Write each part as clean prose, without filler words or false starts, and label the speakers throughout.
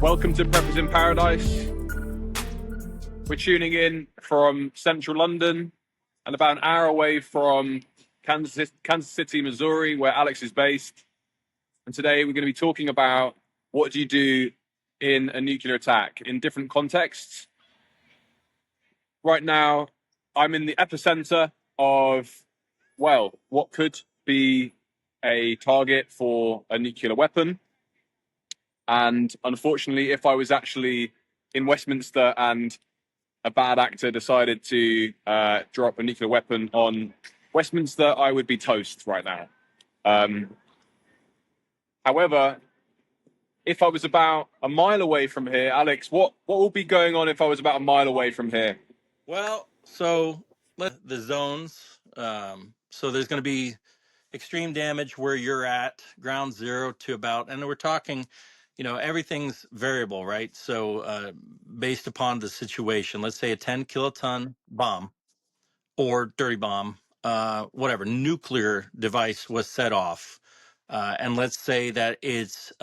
Speaker 1: Welcome to Preppers in Paradise. We're tuning in from central London and about an hour away from Kansas City, Missouri, where Alex is based. And today we're going to be talking about what do you do in a nuclear attack in different contexts. Right now, I'm in the epicenter of, well, what could be a target for a nuclear weapon. And unfortunately, if I was actually in Westminster and a bad actor decided to drop a nuclear weapon on Westminster, I would be toast right now. However, if I was about a mile away from here, Alex, what will be going on if I was about a mile away from here?
Speaker 2: Well, so the zones. So there's going to be extreme damage where you're at, ground zero to about, and we're talking, everything's variable, right? So based upon the situation, let's say a 10 kiloton bomb or dirty bomb, whatever, nuclear device was set off. And let's say that it's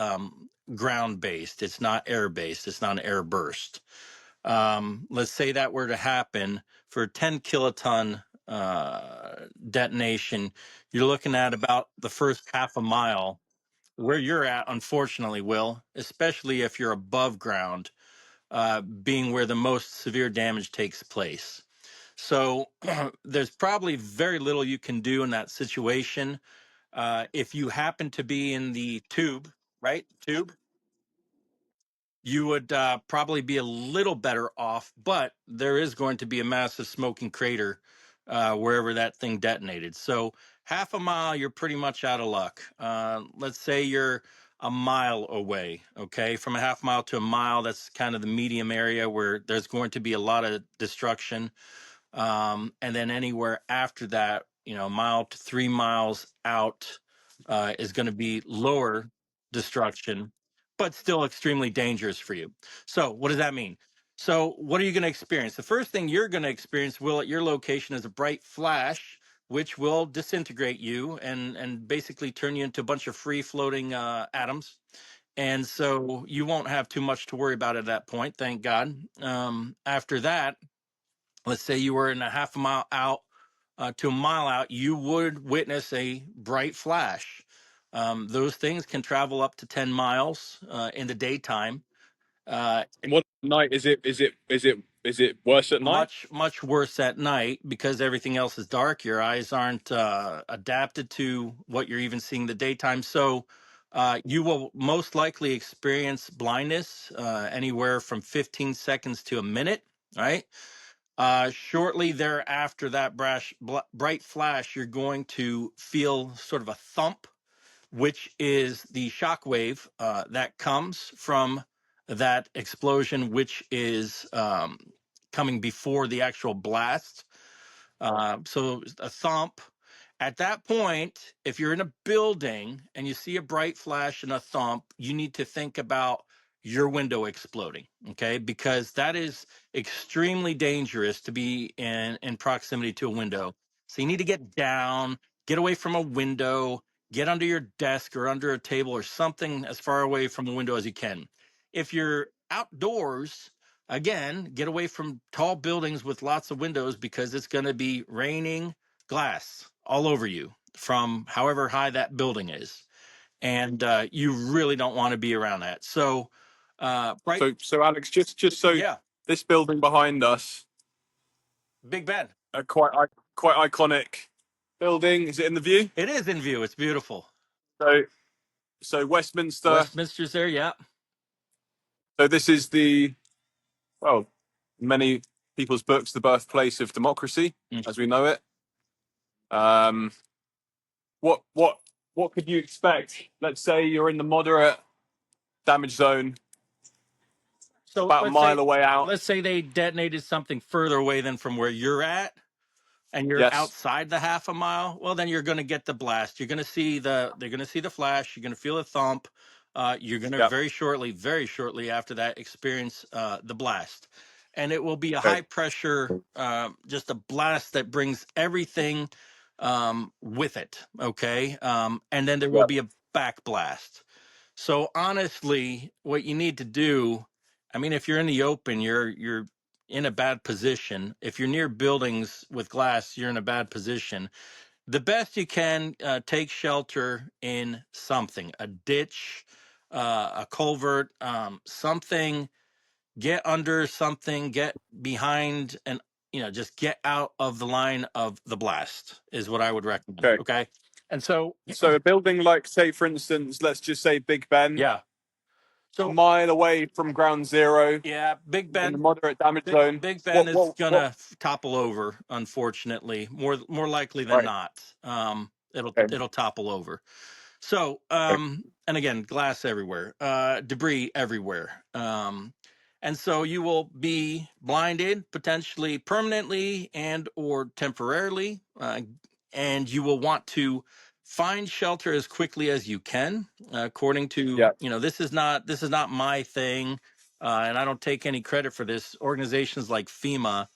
Speaker 2: ground based, it's not air based, it's not an air burst. Let's say that were to happen for 10 kiloton detonation, you're looking at about the first half a mile where you're at, unfortunately, Will, especially if you're above ground, being where the most severe damage takes place. So there's probably very little you can do in that situation. If you happen to be in the tube, right? Tube, you would probably be a little better off, but there is going to be a massive smoking crater wherever that thing detonated. So half a mile, you're pretty much out of luck. Let's say you're a mile away, okay? From a half mile to a mile, that's kind of the medium area where there's going to be a lot of destruction. And then anywhere after that, a mile to 3 miles out is going to be lower destruction, but still extremely dangerous for you. So what does that mean? So what are you going to experience? The first thing you're going to experience, Will, at your location is a bright flash, which will disintegrate you and basically turn you into a bunch of free floating atoms. And so you won't have too much to worry about at that point, thank God. After that, let's say you were in a half a mile out to a mile out, you would witness a bright flash. Those things can travel up to 10 miles in the daytime.
Speaker 1: And what night is it? Is it worse at night?
Speaker 2: Much worse at night because everything else is dark. Your eyes aren't adapted to what you're even seeing in the daytime. So you will most likely experience blindness anywhere from 15 seconds to a minute, right? Shortly thereafter that bright flash, you're going to feel sort of a thump, which is the shock wave that comes from that explosion, which is coming before the actual blast. So a thump. At that point, if you're in a building and you see a bright flash and a thump, you need to think about your window exploding, okay? Because that is extremely dangerous to be in proximity to a window. So you need to get down, get away from a window, get under your desk or under a table or something as far away from the window as you can. If you're outdoors, again, get away from tall buildings with lots of windows because it's going to be raining glass all over you from however high that building is. And you really don't want to be around that. So, right.
Speaker 1: So Alex, just so
Speaker 2: Yeah.
Speaker 1: this building behind us,
Speaker 2: Big Ben.
Speaker 1: a quite iconic building. Is it in the view?
Speaker 2: It is in view. It's beautiful.
Speaker 1: So Westminster.
Speaker 2: Westminster's there. Yeah.
Speaker 1: So this is well, many people's books, the birthplace of democracy, as we know it. What could you expect? Let's say you're in the moderate damage zone,
Speaker 2: So
Speaker 1: about a mile away out.
Speaker 2: let's say they detonated something further away than from where you're at, and you're
Speaker 1: Yes.
Speaker 2: outside the half a mile. Well, then you're going to get the blast. You're going to see they're going to see the flash. You're going to feel a thump. You're going to
Speaker 1: Yep.
Speaker 2: very shortly after that experience the blast, and it will be a
Speaker 1: Okay.
Speaker 2: high pressure, just a blast that brings everything with it. Okay, and then there will
Speaker 1: Yep.
Speaker 2: be a back blast. So honestly, what you need to do, I mean, if you're in the open, you're in a bad position. If you're near buildings with glass, you're in a bad position. The best you can, take shelter in something, a ditch, a culvert, something. Get under something, get behind, and just get out of the line of the blast is what I would recommend.
Speaker 1: Okay.
Speaker 2: Okay, and so
Speaker 1: So a building like, say, for instance, let's just say Big Ben,
Speaker 2: yeah,
Speaker 1: a
Speaker 2: so
Speaker 1: mile away from ground zero
Speaker 2: yeah, Big
Speaker 1: in the
Speaker 2: Ben.
Speaker 1: moderate damage zone.
Speaker 2: Big Ben
Speaker 1: What,
Speaker 2: is
Speaker 1: what, what?
Speaker 2: gonna topple over, unfortunately, more likely than
Speaker 1: Right.
Speaker 2: not. It'll
Speaker 1: Okay.
Speaker 2: it'll topple over. So,
Speaker 1: Okay.
Speaker 2: and again, glass everywhere, debris everywhere. And so you will be blinded potentially permanently and or temporarily, and you will want to find shelter as quickly as you can. According to,
Speaker 1: Yeah.
Speaker 2: this is not my thing, and I don't take any credit for this. Organizations like FEMA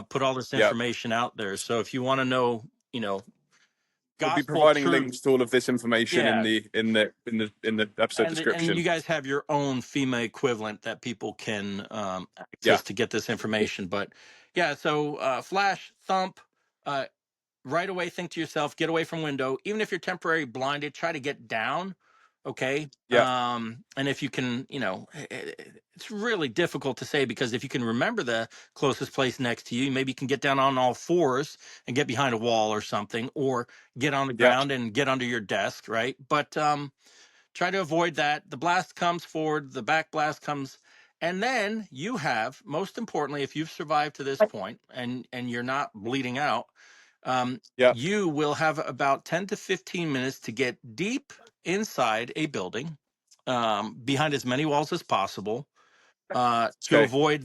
Speaker 2: put all this
Speaker 1: Yeah.
Speaker 2: information out there. So if you want to know,
Speaker 1: We'll be
Speaker 2: gospel
Speaker 1: providing
Speaker 2: truth,
Speaker 1: links to all of this information in
Speaker 2: yeah,
Speaker 1: the episode
Speaker 2: and you
Speaker 1: description.
Speaker 2: guys have your own FEMA equivalent that people can
Speaker 1: Yeah.
Speaker 2: access to get this information. But yeah, so flash, thump, uh, right away think to yourself, get away from window. Even if you're temporarily blinded, try to get down. Okay.
Speaker 1: Yeah.
Speaker 2: And if you can, it's really difficult to say, because if you can remember the closest place next to you, maybe you can get down on all fours and get behind a wall or something, or get on the
Speaker 1: Yeah.
Speaker 2: ground and get under your desk. Right. But try to avoid that. The blast comes forward, the back blast comes, and then you have, most importantly, if you've survived to this point and you're not bleeding out,
Speaker 1: Yeah.
Speaker 2: you will have about 10 to 15 minutes to get deep inside a building, behind as many walls as possible, to
Speaker 1: Okay.
Speaker 2: avoid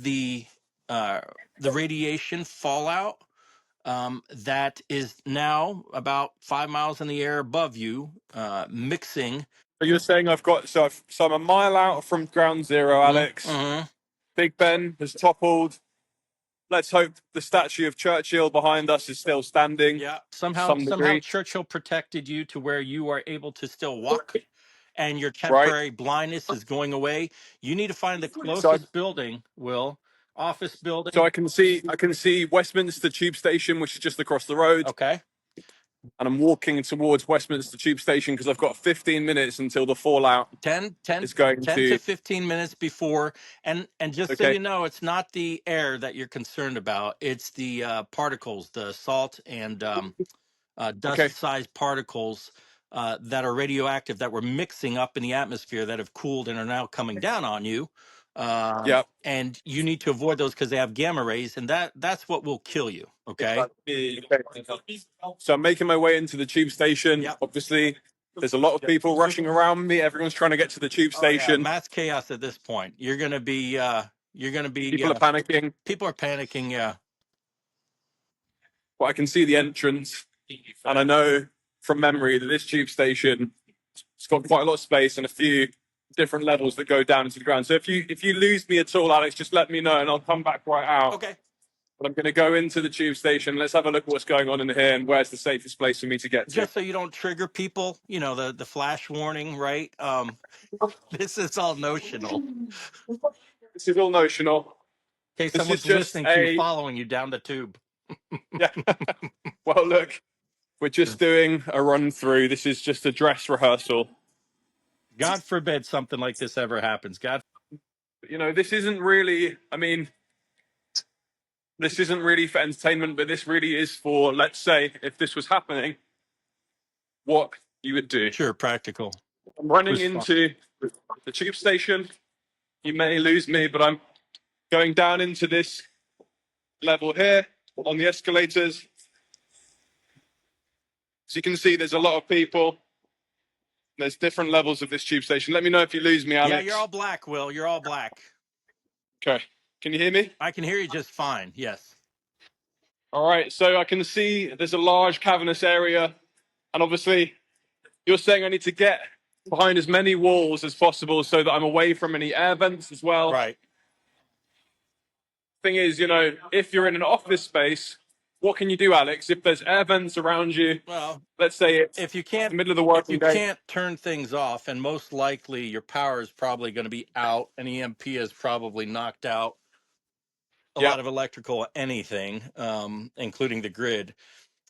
Speaker 2: uh, the radiation fallout that is now about 5 miles in the air above you, mixing.
Speaker 1: So you're saying so I'm a mile out from ground zero, Alex.
Speaker 2: Mhm.
Speaker 1: Big Ben has toppled. Let's hope the statue of Churchill behind us is still standing
Speaker 2: Yeah.
Speaker 1: to
Speaker 2: Somehow,
Speaker 1: some
Speaker 2: somehow
Speaker 1: degree.
Speaker 2: Churchill protected you to where you are able to still walk, and your
Speaker 1: Right.
Speaker 2: temporary blindness is going away. You need to find the
Speaker 1: So I,
Speaker 2: closest building, Will, office
Speaker 1: so
Speaker 2: building.
Speaker 1: I can see Westminster Tube Station, which is just across the road,
Speaker 2: Okay.
Speaker 1: and I'm walking towards Westminster Tube Station because I've got 15 minutes until the fallout
Speaker 2: 10, 10,
Speaker 1: is going
Speaker 2: 10 to
Speaker 1: to.
Speaker 2: 15 minutes before. And just so
Speaker 1: Okay.
Speaker 2: you know, it's not the air that you're concerned about. It's the particles, the salt and
Speaker 1: Okay.
Speaker 2: dust-sized particles that are radioactive, that were mixing up in the atmosphere, that have cooled and are now coming down on you.
Speaker 1: Yeah.
Speaker 2: And you need to avoid those because they have gamma rays, and that's what will kill you. Okay.
Speaker 1: Okay. So I'm making my way into the tube station.
Speaker 2: Yep.
Speaker 1: Obviously, there's a lot of people rushing around me. Everyone's trying to get to the tube
Speaker 2: Oh, yeah.
Speaker 1: station.
Speaker 2: Mass chaos at this point. You're gonna be.
Speaker 1: People are panicking,
Speaker 2: People are panicking. Yeah.
Speaker 1: but I can see the entrance, and I know from memory that this tube station, it's got quite a lot of space and a few different levels that go down into the ground. So if you lose me at all, Alex, just let me know and I'll come back right out.
Speaker 2: Okay.
Speaker 1: But I'm going to go into the tube station. Let's have a look at what's going on in here and where's the safest place for me to get to.
Speaker 2: Just so you don't trigger people, the flash warning, right? This is all notional.
Speaker 1: This is all notional.
Speaker 2: In case
Speaker 1: This is
Speaker 2: someone's
Speaker 1: just
Speaker 2: listening to you,
Speaker 1: a
Speaker 2: following you down the tube.
Speaker 1: yeah. Well, look, we're just doing a run through. This is just a dress rehearsal.
Speaker 2: God forbid something like this ever happens. God.
Speaker 1: This isn't really. I mean, this isn't really for entertainment, but this really is for, let's say, if this was happening, what you would do.
Speaker 2: Sure, practical.
Speaker 1: I'm running
Speaker 2: Response.
Speaker 1: into the tube station. You may lose me, but I'm going down into this level here on the escalators. As you can see, there's a lot of people. There's different levels of this tube station. Let me know if you lose me, Alex.
Speaker 2: Yeah, you're all black, Will. You're all black.
Speaker 1: Okay. Can you hear me?
Speaker 2: I can hear you just fine. Yes.
Speaker 1: All right. So I can see there's a large cavernous area. And obviously, you're saying I need to get behind as many walls as possible so that I'm away from any air vents as well.
Speaker 2: Right.
Speaker 1: Thing is, if you're in an office space, what can you do, Alex, if there's air vents around you?
Speaker 2: Well,
Speaker 1: Let's say it's
Speaker 2: if you
Speaker 1: the
Speaker 2: can't
Speaker 1: middle of the
Speaker 2: if
Speaker 1: working
Speaker 2: you
Speaker 1: day.
Speaker 2: can't turn things off, and most likely your power is probably going to be out, and EMP is probably knocked out a
Speaker 1: Yeah,
Speaker 2: lot of electrical anything, including the grid.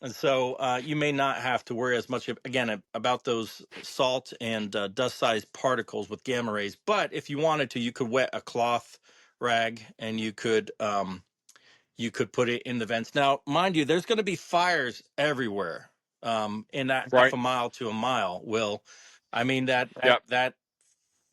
Speaker 2: And so you may not have to worry as much, again, about those salt and dust-sized particles with gamma rays. But if you wanted to, you could wet a cloth rag and you could put it in the vents. Now, mind you, there's going to be fires everywhere in that half
Speaker 1: right.
Speaker 2: a mile to a mile. Will, I mean
Speaker 1: Yeah.
Speaker 2: that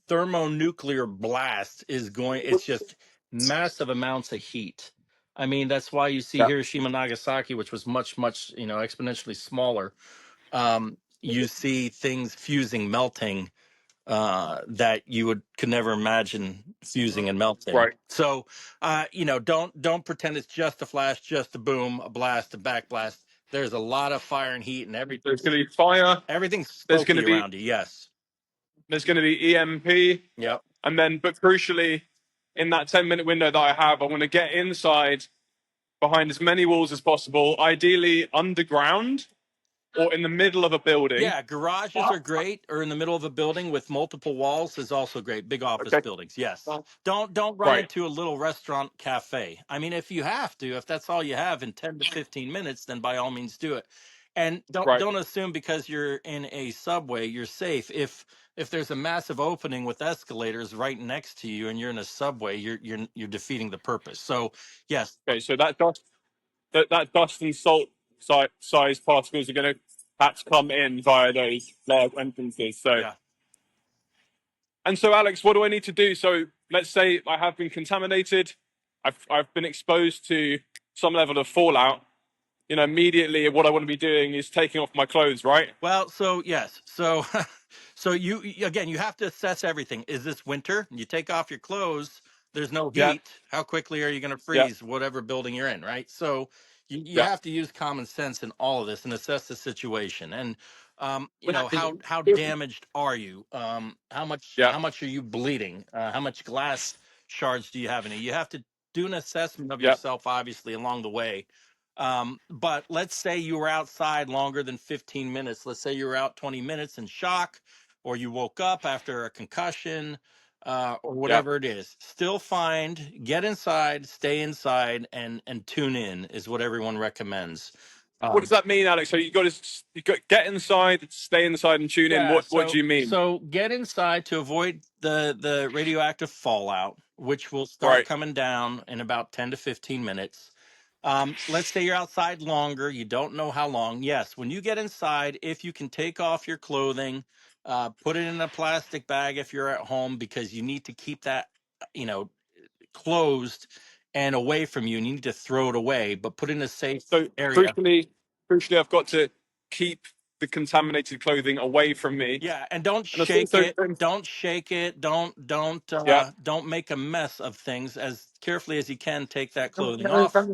Speaker 2: thermonuclear blast is going. It's just massive amounts of heat. I mean, that's why you see
Speaker 1: Yeah.
Speaker 2: Hiroshima, Nagasaki, which was much, much, exponentially smaller. You see things fusing, melting, that you could never imagine fusing and melting.
Speaker 1: Right.
Speaker 2: So, don't pretend it's just a flash, just a boom, a blast, a backblast. There's a lot of fire and heat, and
Speaker 1: There's going to be fire.
Speaker 2: everything's
Speaker 1: There's going to
Speaker 2: smoky
Speaker 1: be
Speaker 2: around you. Yes.
Speaker 1: there's going to be EMP,
Speaker 2: Yep.
Speaker 1: and then, but crucially, in that 10-minute window that I have, I want to get inside behind as many walls as possible, ideally underground or in the middle of a building.
Speaker 2: Yeah, garages are great, or in the middle of a building with multiple walls is also great. Big office
Speaker 1: Okay.
Speaker 2: buildings, yes. Don't run
Speaker 1: Right.
Speaker 2: into a little restaurant cafe. I mean, if you have to, if that's all you have in 10 to 15 minutes, then by all means do it. And
Speaker 1: Right.
Speaker 2: don't assume because you're in a subway you're safe. If there's a massive opening with escalators right next to you and you're in a subway, you're defeating the purpose. So yes,
Speaker 1: Okay. So that dust and salt size particles are going to perhaps come in via those large entrances. So,
Speaker 2: yeah.
Speaker 1: and so, Alex, what do I need to do? So, let's say I have been contaminated. I've been exposed to some level of fallout. Immediately what I want to be doing is taking off my clothes, right?
Speaker 2: Well, so yes, so so again, you have to assess everything. Is this winter? You take off your clothes. There's no
Speaker 1: Yeah.
Speaker 2: heat. How quickly are you going to
Speaker 1: Yeah.
Speaker 2: freeze whatever building you're in, right? So you
Speaker 1: Yeah.
Speaker 2: have to use common sense in all of this and assess the situation. And how
Speaker 1: Yeah.
Speaker 2: damaged are you?
Speaker 1: Yeah.
Speaker 2: How much are you bleeding? How much glass shards do you have in you? You have to do an assessment of
Speaker 1: Yeah.
Speaker 2: yourself, obviously, along the way. But let's say you were outside longer than 15 minutes. Let's say you were out 20 minutes in shock, or you woke up after a concussion, or
Speaker 1: Yeah.
Speaker 2: whatever it is. Still find, get inside, stay inside, and tune in is what everyone recommends.
Speaker 1: What does
Speaker 2: Um,
Speaker 1: that mean, Alex? So you got to get inside, stay inside, and tune in.
Speaker 2: yeah,
Speaker 1: What do you mean?
Speaker 2: so get inside to avoid the radioactive fallout, which will start
Speaker 1: Right.
Speaker 2: coming down in about 10 to 15 minutes. Let's say you're outside longer, you don't know how long. Yes, when you get inside, if you can take off your clothing, put it in a plastic bag if you're at home, because you need to keep that, you know, closed and away from you. And you need to throw it away, but put it in a safe
Speaker 1: So
Speaker 2: area.
Speaker 1: crucially, I've got to keep the contaminated clothing away from me,
Speaker 2: Yeah, and don't
Speaker 1: and that's
Speaker 2: shake
Speaker 1: also
Speaker 2: it. Don't shake it.
Speaker 1: yeah.
Speaker 2: Don't make a mess of things. As carefully as you can, take that clothing off.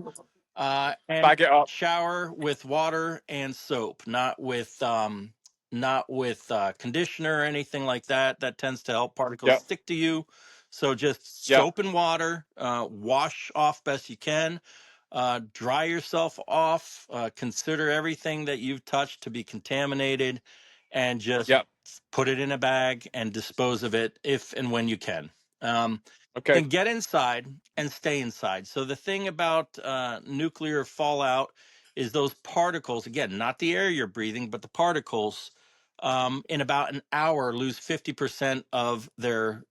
Speaker 2: And
Speaker 1: Bag it up.
Speaker 2: shower with water and soap, not with conditioner or anything like that. That tends to help particles
Speaker 1: Yeah.
Speaker 2: stick to you. So just
Speaker 1: Yeah.
Speaker 2: soap and water. Wash off best you can. Dry yourself off. Consider everything that you've touched to be contaminated, and just
Speaker 1: Yeah.
Speaker 2: put it in a bag and dispose of it if and when you can. Um,
Speaker 1: Okay.
Speaker 2: then get inside and stay inside. So the thing about nuclear fallout is those particles, again, not the air you're breathing, but the particles, in about an hour lose 50% of their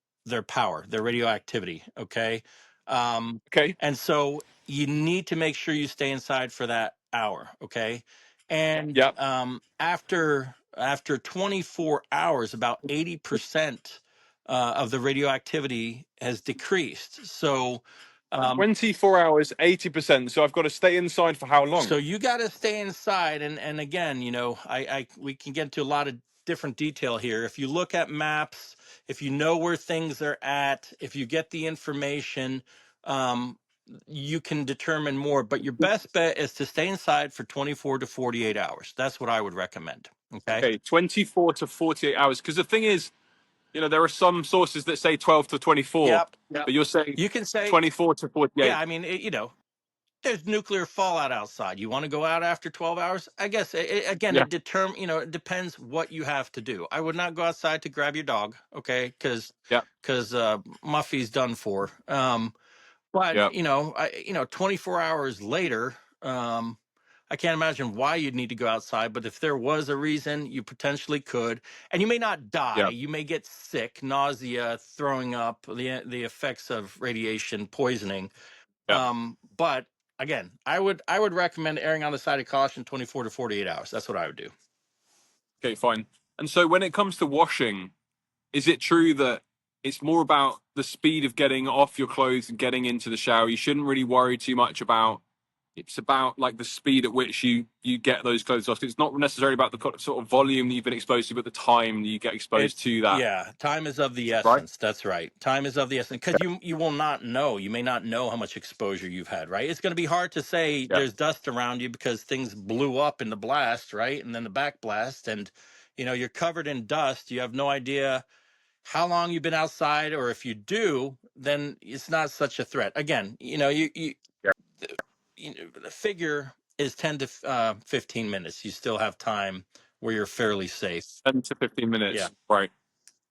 Speaker 2: power, their radioactivity. Okay. Um,
Speaker 1: Okay.
Speaker 2: and so you need to make sure you stay inside for that hour. Okay. And
Speaker 1: Yeah.
Speaker 2: after 24 hours, about 80% of the radioactivity has decreased. So,
Speaker 1: 24 hours, 80%. So I've got to stay inside for how long?
Speaker 2: so you got to stay inside. And again, we can get into a lot of different detail here. If you look at maps, if you know where things are at, if you get the information, um, you can determine more. But your best bet is to stay inside for 24 to 48 hours. That's what I would recommend. Okay.
Speaker 1: Okay, 24 to 48 hours. Because the thing is, there are some sources that say 12 to 24,
Speaker 2: Yep.
Speaker 1: but you're saying
Speaker 2: You can say,
Speaker 1: 24 to
Speaker 2: yeah.
Speaker 1: 48.
Speaker 2: I mean, there's nuclear fallout outside. You want to go out after 12 hours? I guess again,
Speaker 1: Yeah.
Speaker 2: it depends what you have to do. I would not go outside to grab your dog, okay?
Speaker 1: Yeah.
Speaker 2: Because Muffy's done for. But
Speaker 1: Yeah.
Speaker 2: 24 hours later, I can't imagine why you'd need to go outside. But if there was a reason, you potentially could, and you may not die.
Speaker 1: Yeah.
Speaker 2: You may get sick, nausea, throwing up, the effects of radiation poisoning.
Speaker 1: Yeah.
Speaker 2: But again, I would recommend erring on the side of caution, 24 to 48 hours. That's what I would do.
Speaker 1: Okay, fine. And so when it comes to washing, is it true that it's more about the speed of getting off your clothes and getting into the shower? You shouldn't really worry too much about. It's about like the speed at which you get those clothes off. It's not necessarily about the sort of volume that you've been exposed to, but the time that you get exposed to that.
Speaker 2: Yeah, time is of the
Speaker 1: Right?
Speaker 2: essence. That's right. Time is of the essence because you will not know. You may not know how much exposure you've had, right? It's going to be hard to say
Speaker 1: Yeah.
Speaker 2: there's dust around you because things blew up in the blast, right? And then the back blast, and you're covered in dust. You have no idea how long you've been outside, or if you do, then it's not such a threat. Again,
Speaker 1: Yeah.
Speaker 2: the figure is 10 to 15 minutes. You still have time where you're fairly safe.
Speaker 1: 10 to 15
Speaker 2: Yeah.
Speaker 1: minutes. Right.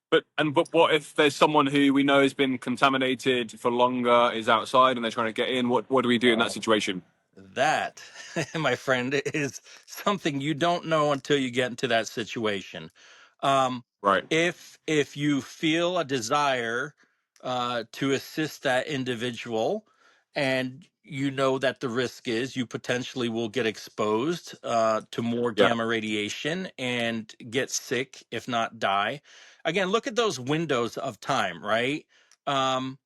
Speaker 1: But what if there's someone who we know has been contaminated for longer, is outside, and they're trying to get in? What do we do in that situation?
Speaker 2: That, my friend, is something you don't know until you get into that situation. Um,
Speaker 1: Right.
Speaker 2: if you feel a desire to assist that individual, and you know that the risk is you potentially will get exposed to more
Speaker 1: Yeah.
Speaker 2: gamma radiation and get sick, if not die. Again, look at those windows of time, right? Um,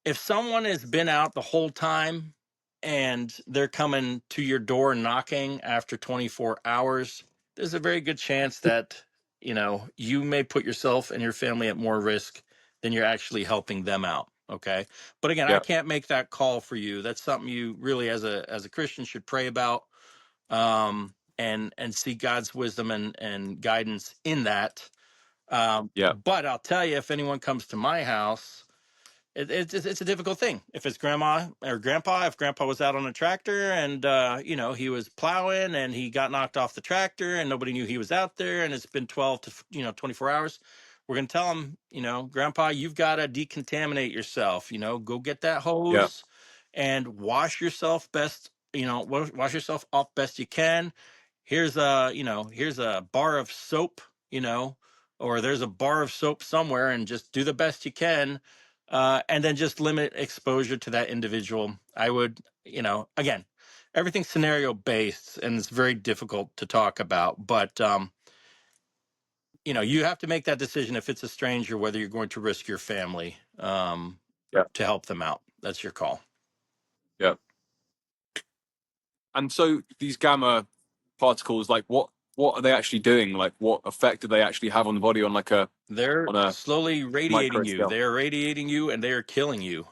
Speaker 2: if someone has been out the whole time and they're coming to your door knocking after 24 hours, there's a very good chance that, you may put yourself and your family at more risk than you're actually helping them out. Okay. But again, I
Speaker 1: Yeah.
Speaker 2: can't make that call for you. That's something you really, as a Christian, should pray about, and seek God's wisdom and guidance in that.
Speaker 1: Yeah.
Speaker 2: But I'll tell you, if anyone comes to my house, it's a difficult thing. If it's grandma or grandpa, if grandpa was out on a tractor and he was plowing and he got knocked off the tractor and nobody knew he was out there, and it's been 12 to 24 hours, we're gonna tell him, grandpa, you've got to decontaminate yourself. Go get that
Speaker 1: Yeah.
Speaker 2: hose and wash yourself best. Wash yourself off best you can. Here's a bar of soap. Or there's a bar of soap somewhere, and just do the best you can, and then just limit exposure to that individual. I would, again, everything's scenario based, and it's very difficult to talk about. But you have to make that decision if it's a stranger, whether you're going to risk your family
Speaker 1: Yeah.
Speaker 2: to help them out. That's your call.
Speaker 1: Yeah. And so these gamma particles, like what are they actually doing? Like what effect do they actually have on the body on like a
Speaker 2: They're
Speaker 1: on a
Speaker 2: slowly
Speaker 1: micro
Speaker 2: radiating you.
Speaker 1: scale?
Speaker 2: They are radiating you, and they are killing you.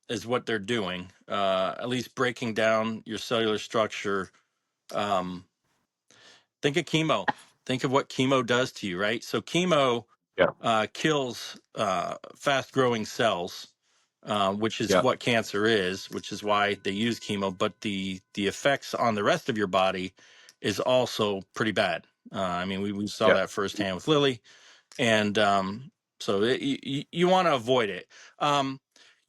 Speaker 2: Is what they're doing. At least breaking down your cellular structure. Um, think of chemo. Think of what chemo does to you, right? So chemo
Speaker 1: Yeah.
Speaker 2: kills fast-growing cells, which is
Speaker 1: Yeah.
Speaker 2: what cancer is, which is why they use chemo. But the effects on the rest of your body is also pretty bad. I mean, we saw
Speaker 1: Yeah.
Speaker 2: that firsthand with Lily, and so you want to avoid it.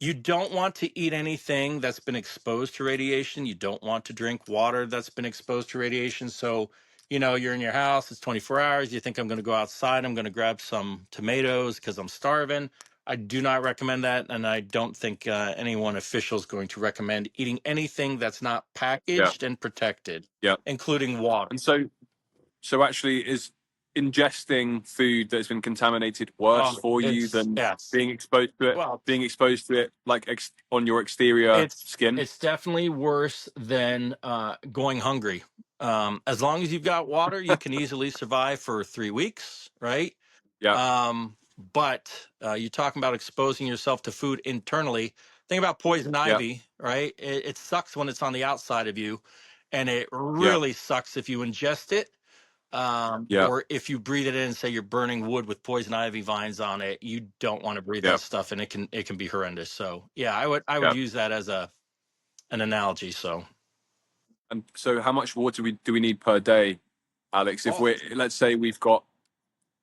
Speaker 2: You don't want to eat anything that's been exposed to radiation. You don't want to drink water that's been exposed to radiation. So, you're in your house, it's 24 hours. You think, I'm going to go outside, I'm going to grab some tomatoes because I'm starving. I do not recommend that. And I don't think anyone official is going to recommend eating anything that's not
Speaker 1: Yeah.
Speaker 2: packaged and protected,
Speaker 1: Yeah.
Speaker 2: including water.
Speaker 1: And so actually is ingesting food that's been contaminated worse
Speaker 2: Oh,
Speaker 1: for you
Speaker 2: it's,
Speaker 1: than
Speaker 2: yes.
Speaker 1: being exposed to it?
Speaker 2: Well,
Speaker 1: Being exposed to it like on your exterior
Speaker 2: it's
Speaker 1: skin?
Speaker 2: it's definitely worse than going hungry. As long as you've got water, you can easily survive for 3 weeks, right?
Speaker 1: Yeah.
Speaker 2: But you're talking about exposing yourself to food internally. Think about poison
Speaker 1: Yeah.
Speaker 2: ivy, right? It sucks when it's on the outside of you, and it
Speaker 1: Yeah.
Speaker 2: really sucks if you ingest it.
Speaker 1: Yeah.
Speaker 2: Or if you breathe it in, say you're burning wood with poison ivy vines on it, you don't want to breathe
Speaker 1: Yeah.
Speaker 2: that stuff, and it can be horrendous. So yeah, I would
Speaker 1: Yeah.
Speaker 2: use that an analogy. So,
Speaker 1: And so, how much water do we need per day, Alex? If
Speaker 2: well,
Speaker 1: let's say we've got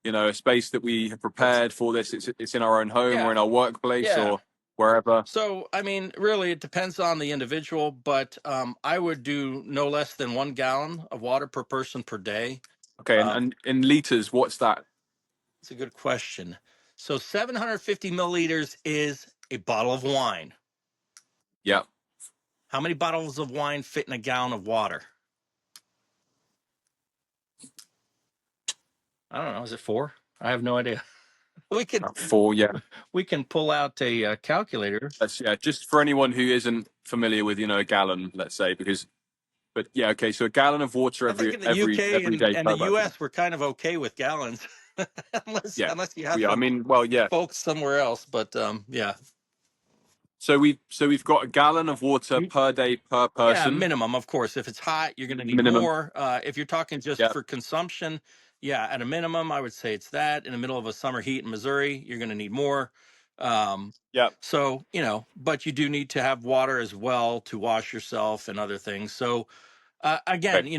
Speaker 1: a space that we have prepared for this. It's in our own home or
Speaker 2: yeah,
Speaker 1: in our workplace
Speaker 2: yeah.
Speaker 1: or wherever.
Speaker 2: So, I mean, really, it depends on the individual, but I would do no less than 1 gallon of water per person per day.
Speaker 1: Okay,
Speaker 2: Um,
Speaker 1: and in liters, what's that?
Speaker 2: it's a good question. So, 750 milliliters is a bottle of wine.
Speaker 1: Yeah,
Speaker 2: How many bottles of wine fit in a gallon of water? I don't know. Is it 4? I have no idea. We can
Speaker 1: 4. Yeah,
Speaker 2: we can pull out a calculator.
Speaker 1: that's just for anyone who isn't familiar with a gallon, let's say, but yeah, okay. So a gallon of water
Speaker 2: I think
Speaker 1: every
Speaker 2: in the
Speaker 1: every
Speaker 2: UK
Speaker 1: every day
Speaker 2: and the
Speaker 1: per person.
Speaker 2: US, we're kind of okay with gallons, unless
Speaker 1: Yeah,
Speaker 2: unless you have
Speaker 1: we are. I
Speaker 2: some
Speaker 1: mean, well, yeah.
Speaker 2: folks somewhere else. But yeah,
Speaker 1: So we've got a gallon of water per day per
Speaker 2: yeah,
Speaker 1: person
Speaker 2: minimum, of course. If it's hot, you're going to need
Speaker 1: minimum.
Speaker 2: more. If you're talking just
Speaker 1: Yeah,
Speaker 2: for consumption, yeah, at a minimum, I would say it's that. In the middle of a summer heat in Missouri, you're going to need more. Um,
Speaker 1: yeah.
Speaker 2: so but you do need to have water as well to wash yourself and other things. So again,
Speaker 1: Okay.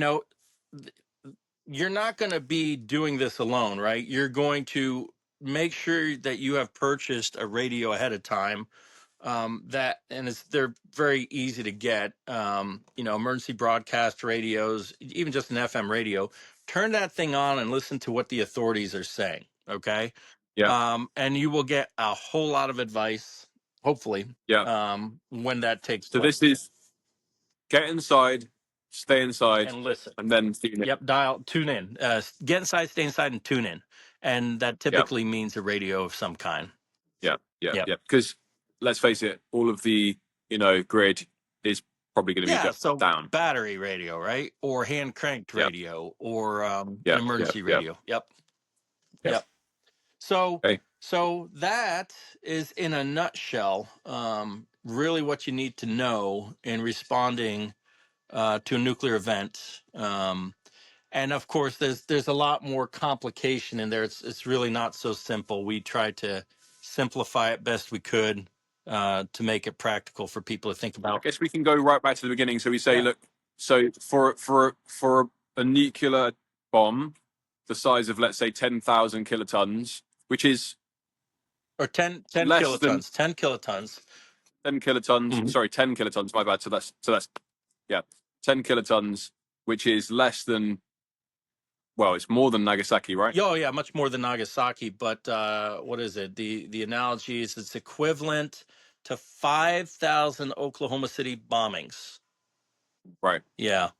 Speaker 2: th- you're not going to be doing this alone, right? You're going to make sure that you have purchased a radio ahead of time. They're very easy to get. Emergency broadcast radios, even just an FM radio. Turn that thing on and listen to what the authorities are saying. Okay,
Speaker 1: Yeah,
Speaker 2: and you will get a whole lot of advice, hopefully,
Speaker 1: yeah.
Speaker 2: when that takes
Speaker 1: So
Speaker 2: place.
Speaker 1: this is get inside, stay inside,
Speaker 2: And listen.
Speaker 1: and then tune in.
Speaker 2: Yep, tune in. Get inside, stay inside, and tune in. And that
Speaker 1: Yeah,
Speaker 2: typically means a radio of some kind.
Speaker 1: yeah, yeah,
Speaker 2: Yep.
Speaker 1: yeah. Because let's face it, all of the grid is probably going to be
Speaker 2: Yeah, so
Speaker 1: down.
Speaker 2: battery radio, right? Or hand cranked
Speaker 1: Yeah,
Speaker 2: radio or an
Speaker 1: yeah, yeah,
Speaker 2: emergency
Speaker 1: yeah,
Speaker 2: radio. Yep.
Speaker 1: yeah.
Speaker 2: Yep. So
Speaker 1: Okay.
Speaker 2: so that is in a nutshell really what you need to know in responding to a nuclear event. And of course, there's a lot more complication in there. It's really not so simple. We tried to simplify it best we could to make it practical for people to think
Speaker 1: I
Speaker 2: about.
Speaker 1: guess we can go right back to the beginning. So we say,
Speaker 2: Yeah,
Speaker 1: look, so for a nuclear bomb the size of, let's say, 10,000 kilotons, which is
Speaker 2: or 10
Speaker 1: less than
Speaker 2: kilotons, 10 kilotons.
Speaker 1: 10 kilotons.
Speaker 2: Mhm.
Speaker 1: Sorry, 10 kilotons. My bad. So that's yeah, 10 kilotons, which is less than. Well, it's more than Nagasaki, right?
Speaker 2: Oh yeah, much more than Nagasaki. But what is it? The analogy is it's equivalent to 5,000 Oklahoma City bombings.
Speaker 1: Right.
Speaker 2: Yeah.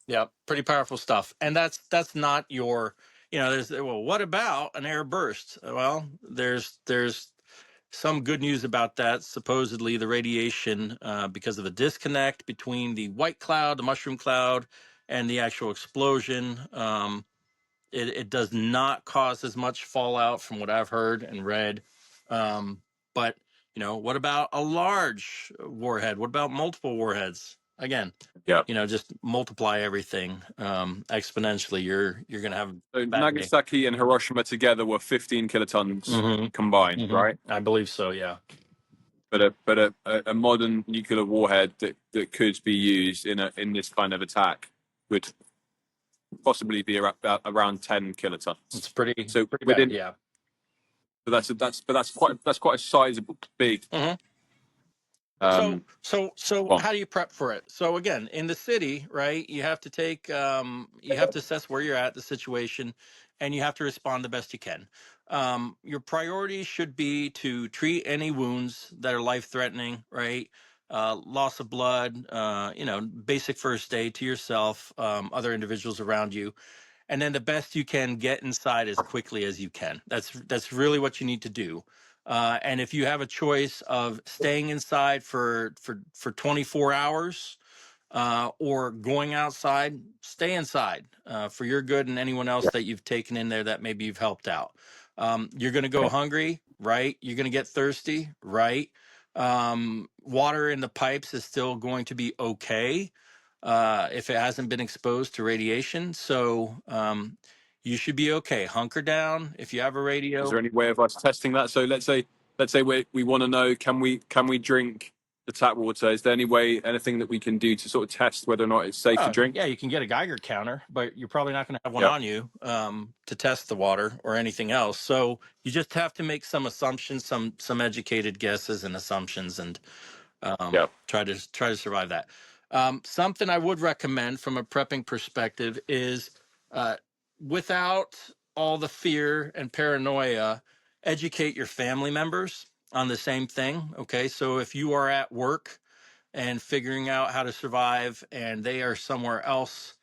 Speaker 2: Yeah, pretty powerful stuff. And that's not your, there's well, what about an air burst? Well, there's some good news about that. Supposedly the radiation, because of a disconnect between the white cloud, the mushroom cloud, and the actual explosion, it does not cause as much fallout from what I've heard and read. But what about a large warhead? What about multiple warheads? Again,
Speaker 1: Yeah.
Speaker 2: just multiply everything exponentially. You're gonna have a
Speaker 1: So
Speaker 2: bad day.
Speaker 1: Nagasaki and Hiroshima together were 15 kilotons
Speaker 2: Hmm.
Speaker 1: combined,
Speaker 2: Hmm.
Speaker 1: right?
Speaker 2: I believe so. Yeah.
Speaker 1: But a modern nuclear warhead that could be used in this kind of attack would possibly be around 10 kilotons.
Speaker 2: It's pretty
Speaker 1: So
Speaker 2: bad.
Speaker 1: within,
Speaker 2: Yeah.
Speaker 1: that's quite a sizable big
Speaker 2: Hmm. So
Speaker 1: um
Speaker 2: so
Speaker 1: bomb.
Speaker 2: how do you prep for it? So again, in the city, right, you have to you have to assess where you're at, the situation, and you have to respond the best you can. Your priority should be to treat any wounds that are life threatening, right? Loss of blood, basic first aid to yourself, other individuals around you, and then the best you can get inside as quickly as you can. That's really what you need to do. And if you have a choice of staying inside for 24 hours or going outside, stay inside for your good and anyone else that you've taken in there that maybe you've helped out. You're going to go hungry, right? You're going to get thirsty, right? Water in the pipes is still going to be okay if it hasn't been exposed to radiation. So you should be okay. Hunker down if you have a
Speaker 1: Is
Speaker 2: radio.
Speaker 1: there any way of us testing that? So let's say we want to know, can we drink the tap water, is there anything that we can do to sort of test whether or not it's safe to drink?
Speaker 2: Yeah, you can get a Geiger counter, but you're probably not going to have one
Speaker 1: Yeah.
Speaker 2: on you to test the water or anything else. So you just have to make some assumptions, some educated guesses and assumptions, and
Speaker 1: Yeah.
Speaker 2: try to survive that. Something I would recommend from a prepping perspective is, without all the fear and paranoia, educate your family members on the same thing. Okay, so if you are at work and figuring out how to survive and they are somewhere else,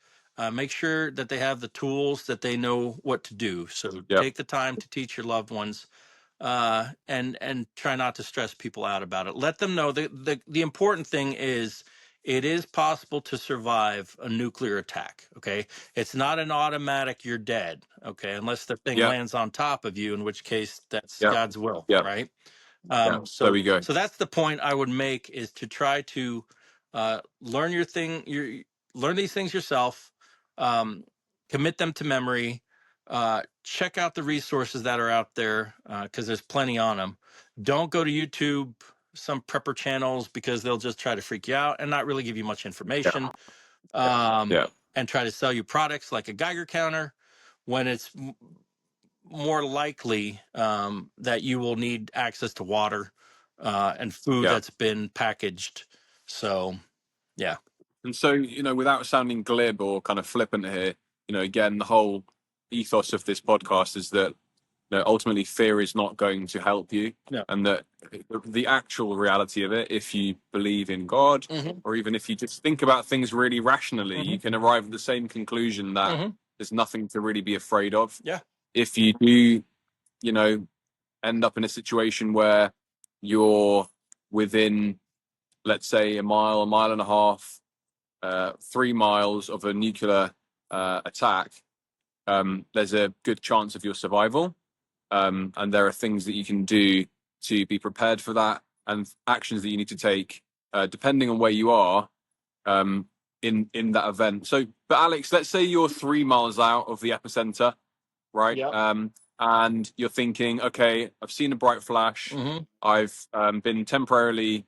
Speaker 2: make sure that they have the tools, that they know what to do. So
Speaker 1: Yeah.
Speaker 2: take the time to teach your loved ones, and try not to stress people out about it. Let them know the important thing is it is possible to survive a nuclear attack. Okay, it's not an automatic you're dead. Okay, unless the thing
Speaker 1: Yeah.
Speaker 2: lands on top of you, in which case that's
Speaker 1: Yeah.
Speaker 2: God's will,
Speaker 1: Yeah.
Speaker 2: right?
Speaker 1: Yeah. There we go.
Speaker 2: So that's the point I would make, is to try to learn learn these things yourself, um, commit them to memory, check out the resources that are out there, because there's plenty on them. Don't go to YouTube, some prepper channels, because they'll just try to freak you out and not really give you much
Speaker 1: Yeah.
Speaker 2: information,
Speaker 1: Yeah.
Speaker 2: and try to sell you products like a Geiger counter when it's more likely that you will need access to water and food
Speaker 1: Yeah.
Speaker 2: that's been packaged. So, yeah.
Speaker 1: And so, without sounding glib or kind of flippant here, again, the whole ethos of this podcast is that ultimately fear is not going to help you.
Speaker 2: No.
Speaker 1: And that the actual reality of it, if you believe in God,
Speaker 2: Mm-hmm.
Speaker 1: or even if you just think about things really rationally,
Speaker 2: Mm-hmm.
Speaker 1: you can arrive at the same conclusion that
Speaker 2: Mm-hmm.
Speaker 1: there's nothing to really be afraid of.
Speaker 2: Yeah.
Speaker 1: If you do, end up in a situation where you're within, let's say, a mile and a half, 3 miles of a nuclear attack, there's a good chance of your survival. And there are things that you can do to be prepared for that, and actions that you need to take depending on where you are in that event. So, but Alex, let's say you're 3 miles out of the epicenter, right?
Speaker 2: Yep.
Speaker 1: And you're thinking, okay, I've seen a bright flash.
Speaker 2: Mm-hmm.
Speaker 1: I've been temporarily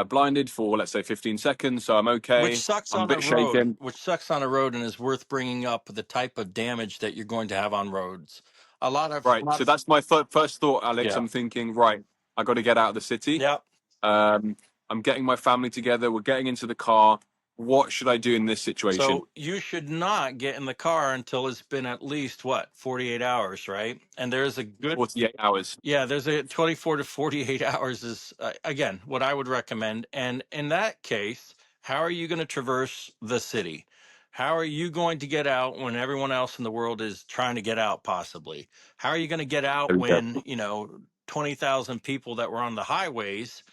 Speaker 1: blinded for, let's say, 15 seconds, so I'm okay.
Speaker 2: Which sucks
Speaker 1: I'm a
Speaker 2: on a
Speaker 1: bit
Speaker 2: road.
Speaker 1: shaken.
Speaker 2: Which sucks on a road, and is worth bringing up the type of damage that you're going to have on roads. A lot of
Speaker 1: Right. So that's my first thought, Alex.
Speaker 2: Yeah.
Speaker 1: I'm thinking, right, I got to get out of the city.
Speaker 2: Yep.
Speaker 1: I'm getting my family together. We're getting into the car. What should I do in this situation?
Speaker 2: So you should not get in the car until it's been at least 48 hours, right? And there's a good
Speaker 1: 48 hours.
Speaker 2: Yeah, there's a 24 to 48 hours is again what I would recommend. And in that case, how are you going to traverse the city? How are you going to get out when everyone else in the world is trying to get out, possibly? How are you going to get out when, 20,000 people that were on the highways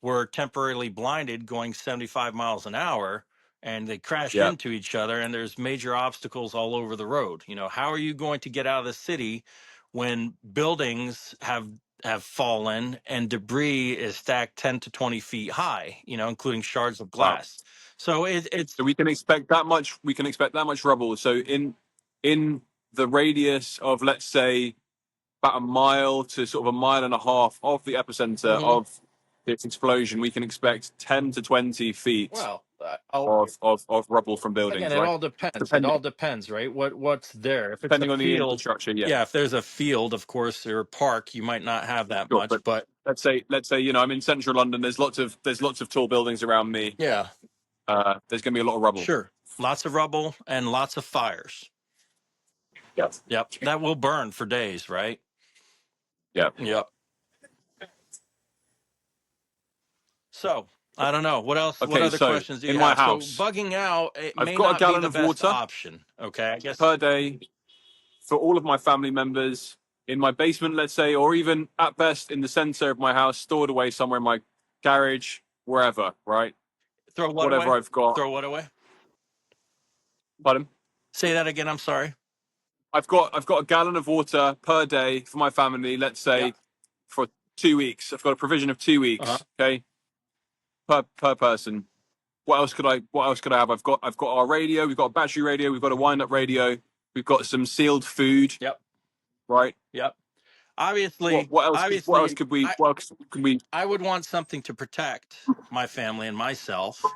Speaker 2: were temporarily blinded going 75 miles an hour, and they crashed
Speaker 1: Yeah.
Speaker 2: into each other, and there's major obstacles all over the road? How are you going to get out of the city when buildings have fallen and debris is stacked 10 to 20 feet high, including shards of glass? So it's
Speaker 1: So we can expect that much. We can expect that much rubble. So in the radius of, let's say, about a mile to sort of a mile and a half of the epicenter
Speaker 2: Mhm.
Speaker 1: of this explosion, we can expect 10 to 20 feet
Speaker 2: well
Speaker 1: of rubble from buildings,
Speaker 2: again, it
Speaker 1: right?
Speaker 2: all depends. It
Speaker 1: Depending
Speaker 2: all depends, right? What's there? If it's a
Speaker 1: depending on the
Speaker 2: field,
Speaker 1: infrastructure, yeah.
Speaker 2: yeah. If there's a field, of course, or a park, you might not have that
Speaker 1: Sure,
Speaker 2: much. But
Speaker 1: let's say I'm in central London. There's lots of tall buildings around me.
Speaker 2: yeah,
Speaker 1: There's going to be a lot of rubble.
Speaker 2: sure, lots of rubble and lots of fires.
Speaker 1: Yeah.
Speaker 2: Yep, that will burn for days, right?
Speaker 1: Yeah.
Speaker 2: Yep. So I don't know what else. What
Speaker 1: Okay,
Speaker 2: other
Speaker 1: so
Speaker 2: questions do you
Speaker 1: in my
Speaker 2: have? So
Speaker 1: house,
Speaker 2: bugging out, it
Speaker 1: I've
Speaker 2: may
Speaker 1: got a
Speaker 2: not be
Speaker 1: gallon
Speaker 2: the
Speaker 1: of
Speaker 2: best
Speaker 1: water
Speaker 2: option. Okay, I guess.
Speaker 1: per day for all of my family members in my basement, let's say, or even at best in the center of my house, stored away somewhere in my garage, wherever, right?
Speaker 2: Throw what
Speaker 1: Whatever
Speaker 2: away?
Speaker 1: I've got.
Speaker 2: Throw what away?
Speaker 1: Pardon?
Speaker 2: Say that again. I'm sorry.
Speaker 1: I've got a gallon of water per day for my family, let's say,
Speaker 2: Yeah.
Speaker 1: for 2 weeks. I've got a provision of 2 weeks,
Speaker 2: Uh-huh.
Speaker 1: okay? Per person. What else could I have? I've got our radio, we've got a battery radio, we've got a wind up radio, we've got some sealed food.
Speaker 2: Yep.
Speaker 1: Right?
Speaker 2: Yep. obviously,
Speaker 1: What else? What else
Speaker 2: obviously,
Speaker 1: could we? What else can we?
Speaker 2: I would want something to protect my family and myself.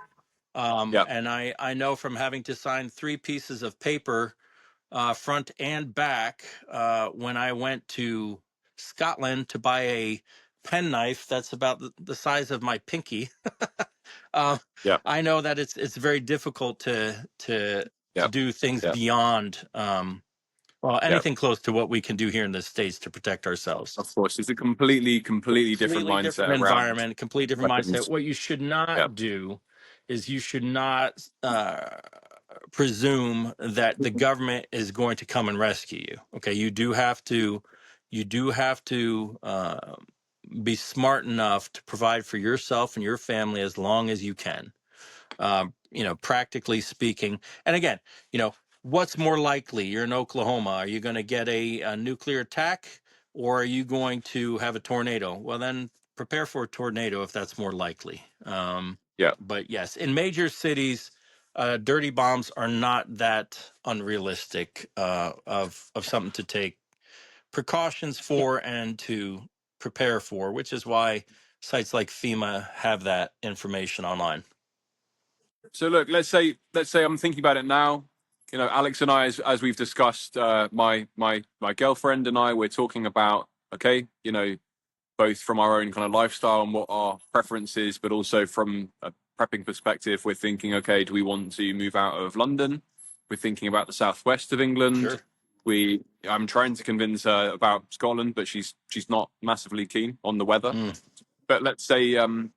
Speaker 1: Yeah,
Speaker 2: And I know from having to sign 3 pieces of paper, front and back, when I went to Scotland to buy a penknife that's about the size of my pinky. uh,
Speaker 1: yeah,
Speaker 2: I know that it's very difficult to
Speaker 1: yeah,
Speaker 2: do things
Speaker 1: yeah,
Speaker 2: beyond, well,
Speaker 1: yeah.
Speaker 2: anything close to what we can do here in the States to protect ourselves.
Speaker 1: Of course, it's a completely different
Speaker 2: Completely
Speaker 1: mindset
Speaker 2: different
Speaker 1: around
Speaker 2: environment, completely different mindset.
Speaker 1: weapons.
Speaker 2: What you should
Speaker 1: Yeah,
Speaker 2: not do is you should not presume that the government is going to come and rescue you. Okay, you do have to be smart enough to provide for yourself and your family as long as you can. Practically speaking. And again, what's more likely? You're in Oklahoma. Are you going to get a nuclear attack, or are you going to have a tornado? Well, then prepare for a tornado if that's more likely.
Speaker 1: yeah.
Speaker 2: But yes, in major cities, dirty bombs are not that unrealistic, of something to take precautions for and to prepare for, which is why sites like FEMA have that information online.
Speaker 1: So look, let's say I'm thinking about it now. Alex and I, as we've discussed, my girlfriend and I, we're talking about, okay, both from our own kind of lifestyle and what our preference is, but also from a prepping perspective, we're thinking, okay, do we want to move out of London? We're thinking about the southwest of England.
Speaker 2: Sure.
Speaker 1: I'm trying to convince her about Scotland, but she's not massively keen on the weather.
Speaker 2: Mm.
Speaker 1: But let's say, I'm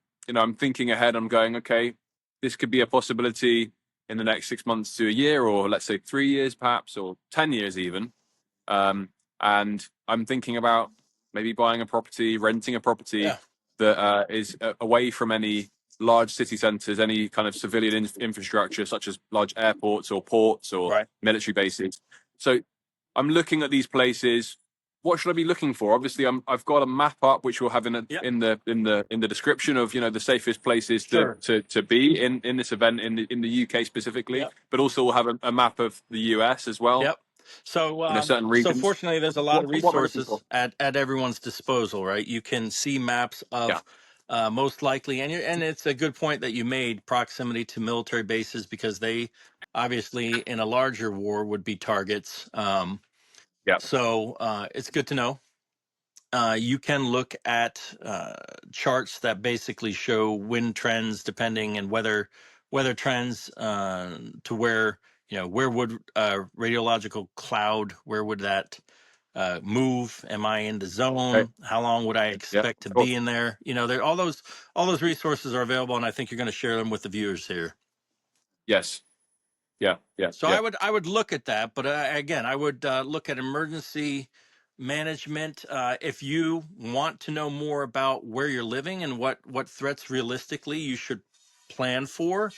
Speaker 1: thinking ahead. I'm going, okay, this could be a possibility in the next 6 months to a year, or let's say 3 years, perhaps, or 10 years even. And I'm thinking about maybe buying a property, renting a property
Speaker 2: Yeah.
Speaker 1: that is away from any large city centres, any kind of civilian infrastructure, such as large airports or ports or
Speaker 2: Right.
Speaker 1: military bases. So I'm looking at these places. What should I be looking for? Obviously, I've got a map up which we'll have
Speaker 2: Yep.
Speaker 1: in the description of the safest places
Speaker 2: Sure.
Speaker 1: to be in this event in the UK specifically,
Speaker 2: Yep.
Speaker 1: but also we'll have a map of the US as well.
Speaker 2: Yep. So,
Speaker 1: Certain
Speaker 2: so
Speaker 1: regions.
Speaker 2: fortunately, there's a lot of
Speaker 1: What am I looking for?
Speaker 2: resources at everyone's disposal, right? You can see maps
Speaker 1: Yeah,
Speaker 2: of, most likely, and it's a good point that you made, proximity to military bases, because they obviously in a larger war would be targets.
Speaker 1: yeah,
Speaker 2: So it's good to know. You can look at charts that basically show wind trends, depending, and weather trends, to where where would radiological cloud, where would that move? Am I in the
Speaker 1: okay,
Speaker 2: zone? How long would I
Speaker 1: yeah,
Speaker 2: expect to
Speaker 1: of course.
Speaker 2: be in there? There, all those resources are available, and I think you're going to share them with the viewers here.
Speaker 1: Yes, yeah, yeah,
Speaker 2: So
Speaker 1: yeah,
Speaker 2: I would look at that, but again, I would look at emergency management. If you want to know more about where you're living and what threats realistically you should plan for,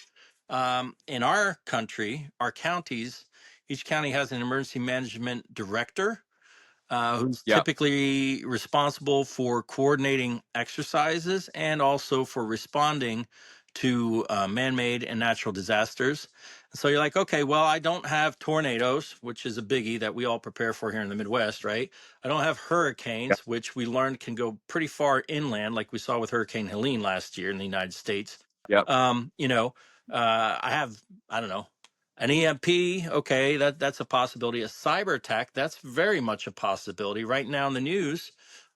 Speaker 2: in our country, our counties, each county has an emergency management director, who's
Speaker 1: yeah.
Speaker 2: typically responsible for coordinating exercises and also for responding to man-made and natural disasters. So you're like, okay, well, I don't have tornadoes, which is a biggie that we all prepare for here in the Midwest, right? I don't have
Speaker 1: Yeah,
Speaker 2: hurricanes, which we learned can go pretty far inland, like we saw with Hurricane Helene last year in the United States.
Speaker 1: yeah,
Speaker 2: Um, you know, I have, I don't know, an EMP, okay, that's a possibility. A cyber attack, that's very much a possibility. Right now in the news,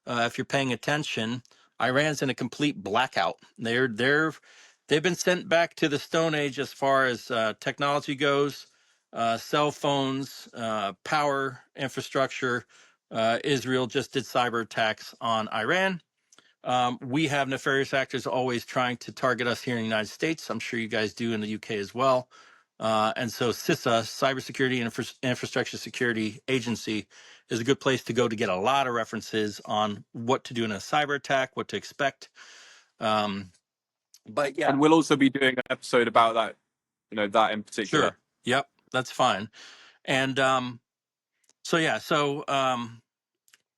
Speaker 2: if you're paying attention, Iran's in a complete blackout. They've been sent back to the Stone Age as far as technology goes, cell phones, power infrastructure. Israel just did cyber attacks on Iran. We have nefarious actors always trying to target us here in the United States. I'm sure you guys do in the UK as well. And so CISA, Cybersecurity and Infrastructure Security Agency, is a good place to go to get a lot of references on what to do in a cyber attack, what to expect. But yeah,
Speaker 1: and we'll also be doing an episode about that. That in particular.
Speaker 2: sure. Yep, that's fine. And so yeah, so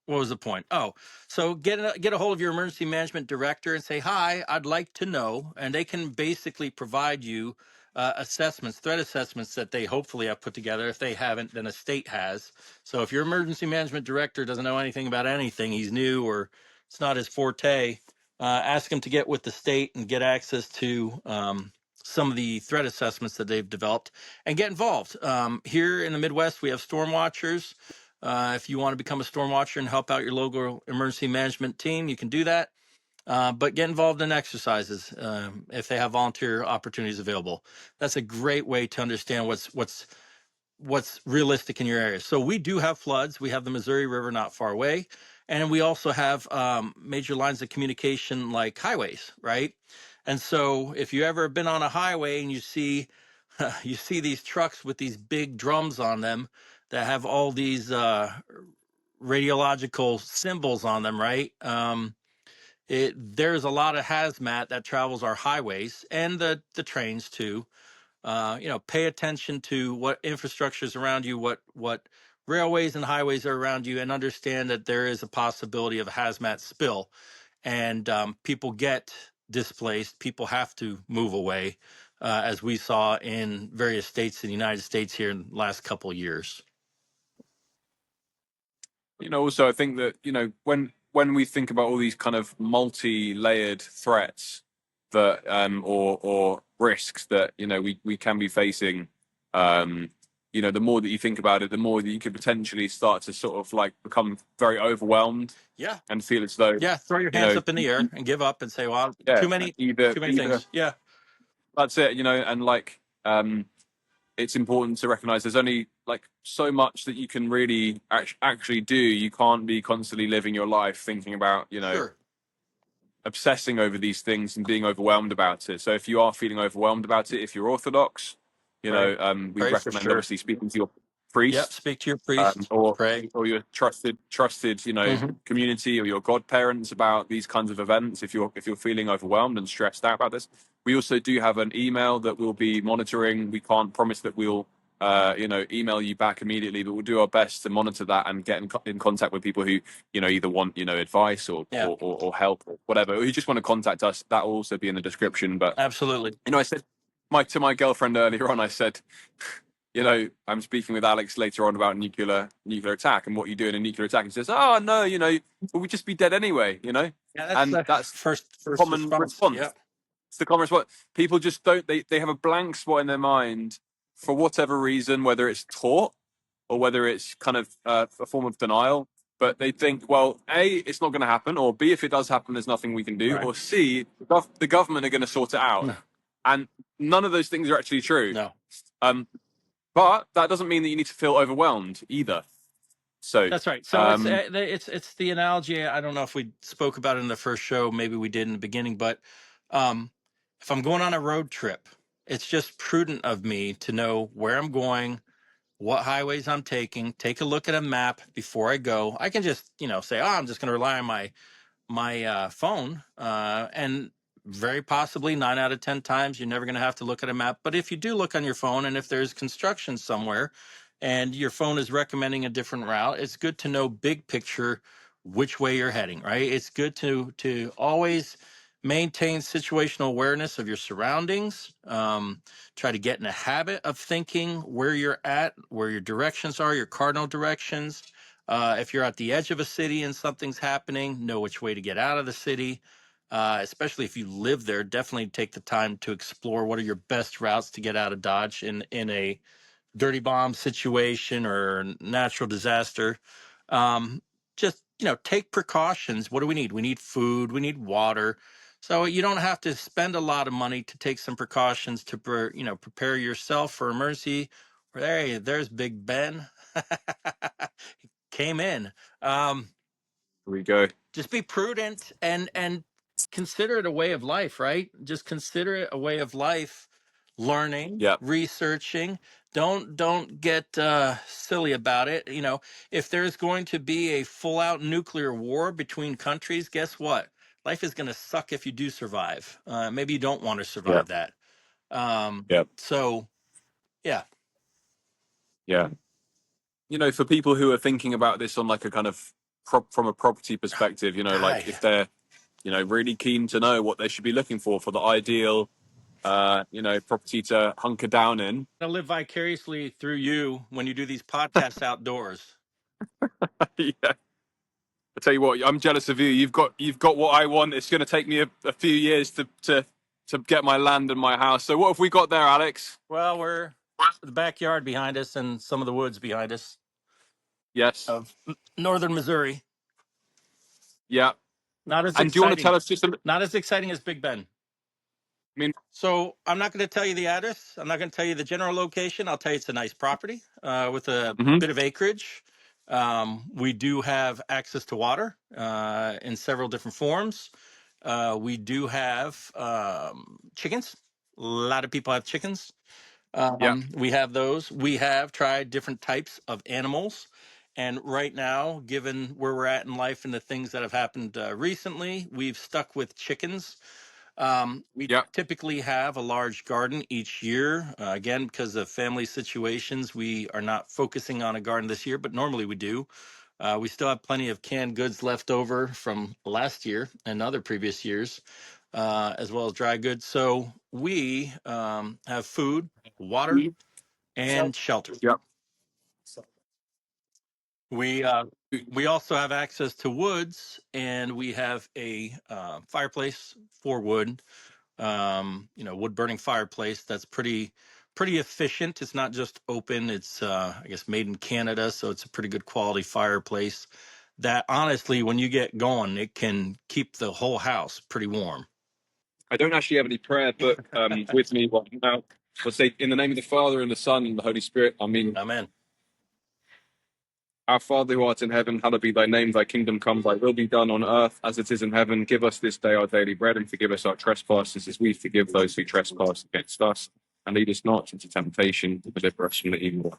Speaker 2: what was the point? Oh, so get a hold of your emergency management director and say, "Hi, I'd like to know," and they can basically provide you assessments, threat assessments that they hopefully have put together. If they haven't, then a state has. So if your emergency management director doesn't know anything about anything, he's new or it's not his forte, ask him to get with the state and get access to some of the threat assessments that they've developed and get involved. Here in the Midwest, we have storm watchers. If you want to become a storm watcher and help out your local emergency management team, you can do that. But get involved in exercises if they have volunteer opportunities available. That's a great way to understand what's realistic in your area. So we do have floods. We have the Missouri River not far away, and we also have major lines of communication like highways, right? And so if you ever been on a highway and you see you see these trucks with these big drums on them that have all these radiological symbols on them, right? There's a lot of hazmat that travels our highways and the trains too. Pay attention to what infrastructure is around you, what railways and highways are around you, and understand that there is a possibility of a hazmat spill, and people get displaced. People have to move away, as we saw in various states in the United States here in the last couple of years.
Speaker 1: Also, I think that when we think about all these kind of multi-layered threats that or risks that we can be facing, the more that you think about it, the more that you could potentially start to sort of like become very overwhelmed.
Speaker 2: Yeah.
Speaker 1: And feel as though
Speaker 2: throw your hands up in the air and give up and say, well, too many things. Yeah,
Speaker 1: that's it. And like it's important to recognize there's only like so much that you can really actually do. You can't be constantly living your life thinking about
Speaker 2: sure.
Speaker 1: obsessing over these things and being overwhelmed about it. So if you are feeling overwhelmed about it, if you're Orthodox, we
Speaker 2: Pray
Speaker 1: recommend obviously speaking to your priest.
Speaker 2: Yep, speak to your priest, pray,
Speaker 1: or your trusted community or your godparents about these kinds of events. If you're feeling overwhelmed and stressed out about this, we also do have an email that we'll be monitoring. We can't promise that we'll email you back immediately, but we'll do our best to monitor that and get in contact with people who either want advice or help or whatever, or who just want to contact us. That will also be in the description. But
Speaker 2: absolutely,
Speaker 1: I said to my girlfriend earlier on, I said, I'm speaking with Alex later on about nuclear attack and what you do in a nuclear attack. And she says, oh no, we'd just be dead anyway,
Speaker 2: Yeah,
Speaker 1: and that's
Speaker 2: first
Speaker 1: common response.
Speaker 2: Yeah.
Speaker 1: It's the common response. People just don't. They have a blank spot in their mind for whatever reason, whether it's taught or whether it's kind of a form of denial. But they think, well, A, it's not going to happen, or B, if it does happen, there's nothing we can do,
Speaker 2: Right.
Speaker 1: or C, the government are going to sort it out.
Speaker 2: No.
Speaker 1: And none of those things are actually true.
Speaker 2: No.
Speaker 1: But that doesn't mean that you need to feel overwhelmed either. So
Speaker 2: that's right. So it's the analogy. I don't know if we spoke about it in the first show. Maybe we did in the beginning. But if I'm going on a road trip, it's just prudent of me to know where I'm going, what highways I'm taking. Take a look at a map before I go. I can just say, oh, I'm just going to rely on my phone, and very possibly 9 out of 10 times you're never going to have to look at a map. But if you do look on your phone, and if there's construction somewhere and your phone is recommending a different route, it's good to know big picture which way you're heading, right? It's good to always maintain situational awareness of your surroundings. Try to get in a habit of thinking where you're at, where your directions are, your cardinal directions. If you're at the edge of a city and something's happening, know which way to get out of the city. Especially if you live there, definitely take the time to explore what are your best routes to get out of Dodge in a dirty bomb situation or natural disaster. Just take precautions. What do we need? We need food. We need water. So you don't have to spend a lot of money to take some precautions to prepare yourself for emergency. There's Big Ben. Came in.
Speaker 1: Here we go.
Speaker 2: Just be prudent and consider it a way of life, right? Just consider it a way of life, learning, researching. Don't get silly about it. If there's going to be a full out nuclear war between countries, guess what? Life is going to suck if you do survive. Maybe you don't want to survive that. So, yeah.
Speaker 1: Yeah. For people who are thinking about this on like a kind of from a property perspective, like if they're, really keen to know what they should be looking for the ideal property to hunker down in.
Speaker 2: I live vicariously through you when you do these podcasts outdoors.
Speaker 1: Yeah. I tell you what, I'm jealous of you. You've got what I want. It's going to take me a few years to get my land and my house. So what have we got there, Alex?
Speaker 2: Well, we're the backyard behind us and some of the woods behind us
Speaker 1: Yes.
Speaker 2: of northern Missouri.
Speaker 1: Yeah.
Speaker 2: Not as
Speaker 1: And do you want to
Speaker 2: exciting.
Speaker 1: tell us just
Speaker 2: Not as exciting as Big Ben.
Speaker 1: I mean,
Speaker 2: So I'm not going to tell you the address. I'm not going to tell you the general location. I'll tell you it's a nice property with a bit of acreage. We do have access to water in several different forms. We do have chickens. A lot of people have chickens.
Speaker 1: yeah,
Speaker 2: We have those. We have tried different types of animals. And right now, given where we're at in life and the things that have happened recently, we've stuck with chickens. We
Speaker 1: yeah.
Speaker 2: typically have a large garden each year. Again, because of family situations, we are not focusing on a garden this year, but normally we do. We still have plenty of canned goods left over from last year and other previous years, as well as dry goods. So we have food, water, and shelter.
Speaker 1: Yeah.
Speaker 2: We uh, we also have access to woods, and we have a fireplace for wood. Wood burning fireplace that's pretty efficient. It's not just open. It's I guess made in Canada, so it's a pretty good quality fireplace. That honestly, when you get going, it can keep the whole house pretty warm.
Speaker 1: I don't actually have any prayer book with me right now. I'll say, in the name of the Father and the Son and the Holy Spirit. I mean,
Speaker 2: Amen.
Speaker 1: our Father who art in heaven, hallowed be thy name. Thy kingdom come. Thy will be done on earth as it is in heaven. Give us this day our daily bread, and forgive us our trespasses, as we forgive those who trespass against us. And lead us not into temptation, but deliver us from the evil.